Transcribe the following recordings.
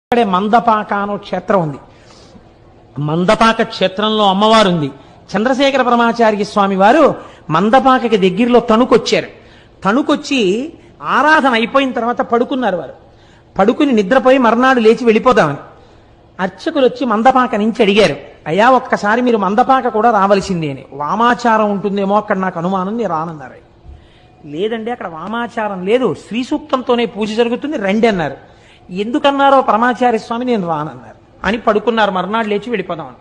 ఇక్కడే మందపాక అనో క్షేత్రం ఉంది. మందపాక క్షేత్రంలో అమ్మవారు ఉంది. చంద్రశేఖర పరమాచార్య స్వామి వారు మందపాకకి దగ్గరలో తణుకొచ్చారు. తణుకొచ్చి ఆరాధన అయిపోయిన తర్వాత పడుకున్నారు. వారు పడుకుని నిద్రపోయి మర్నాడు లేచి వెళ్ళిపోదామని అర్చకులు వచ్చి మందపాక నుంచి అడిగారు, అయ్యా ఒక్కసారి మీరు మందపాక కూడా రావలసిందే అని. వామాచారం ఉంటుందేమో అక్కడ, నాకు అనుమానం, నేను రానన్నారు. లేదండి అక్కడ వామాచారం లేదు, శ్రీ సూక్తంతోనే పూజ జరుగుతుంది, రండి అన్నారు. ఎందుకన్నారో పరమాచార్య స్వామి నేను రానన్నారు అని పడుకున్నారు. మర్నాడు లేచి వెళ్ళిపోదామని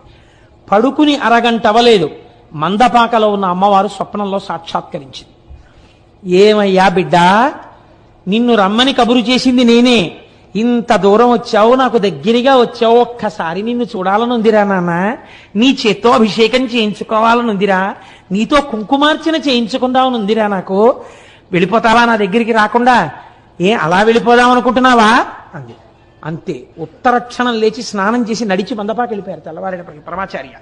పడుకుని అరగంట అవ్వలేదు, మందపాకలో ఉన్న అమ్మవారు స్వప్నంలో సాక్షాత్కరించింది. ఏమయ్యా బిడ్డా, నిన్ను రమ్మని కబురు చేసింది నేనే, ఇంత దూరం వచ్చావు, నాకు దగ్గరగా వచ్చావు, ఒక్కసారి నిన్ను చూడాలనుందిరా నాన్న, నీ చేత్తో అభిషేకం చేయించుకోవాలనుందిరా, నీతో కుంకుమార్చన చేయించుకుందామనుందిరా, నాకు వెళ్ళిపోతావా నా దగ్గరికి రాకుండా? అలా వెళ్ళిపోదాం అనుకుంటున్నావా అంది. అంతే, ఉత్తరక్షణం లేచి స్నానం చేసి నడిచి మందపాక వెళ్ళిపోయారు. తెల్లవారేటప్పటికి పరమాచార్య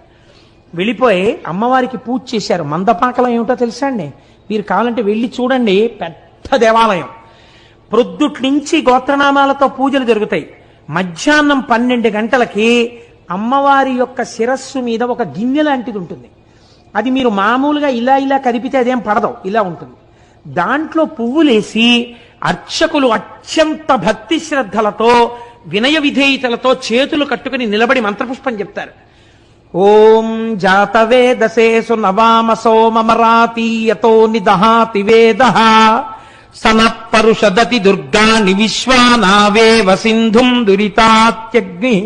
వెళ్ళిపోయి అమ్మవారికి పూజ చేశారు. మందపాకలో ఏమిటో తెలుసా అండి, మీరు కావాలంటే వెళ్ళి చూడండి, పెద్ద దేవాలయం. ప్రొద్దుటి నుంచి గోత్రనామాలతో పూజలు జరుగుతాయి. మధ్యాహ్నం 12 గంటలకి అమ్మవారి యొక్క శిరస్సు మీద ఒక గిన్నె లాంటిది ఉంటుంది. అది మీరు మామూలుగా ఇలా ఇలా కదిపితే అదేం పడదు, ఇలా ఉంటుంది. దాంట్లో పువ్వులేసి అర్చకులు అత్యంత భక్తి శ్రద్ధలతో వినయ విధేయతలతో చేతులు కట్టుకుని నిలబడి మంత్రపుష్పం చెప్తారు. ఓం జాతవేదసేసు నవామ సోమమరాతీయతో నిదహాతి వేదః సనఃపరుషదతి దుర్గాని విశ్వానావేవ సింధుం దురితాత్యగ్ని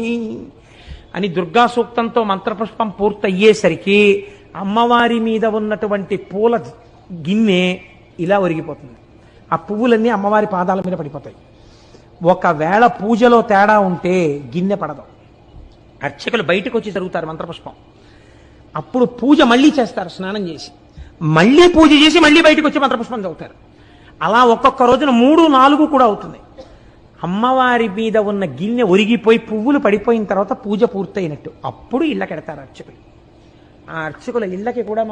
అని దుర్గా సూక్తంతో మంత్రపుష్పం పూర్తయ్యేసరికి అమ్మవారి మీద ఉన్నటువంటి పూల గిన్నె ఇలా ఒరిగిపోతుంది. ఆ పువ్వులన్నీ అమ్మవారి పాదాల మీద పడిపోతాయి. ఒకవేళ పూజలో తేడా ఉంటే గిన్నె పడదు. అర్చకులు బయటకు వచ్చి జరుగుతారు మంత్రపుష్పం. అప్పుడు పూజ మళ్ళీ చేస్తారు, స్నానం చేసి మళ్ళీ పూజ చేసి మళ్ళీ బయటకు వచ్చి మంత్రపుష్పం చదువుతారు. అలా ఒక్కొక్క రోజున 3, 4 కూడా అవుతుంది. అమ్మవారి మీద ఉన్న గిన్నె ఒరిగిపోయి పువ్వులు పడిపోయిన తర్వాత పూజ పూర్తయినట్టు. అప్పుడు ఇళ్ళకెడతారు అర్చకులు. ఆ అర్చకుల ఇళ్ళకి కూడా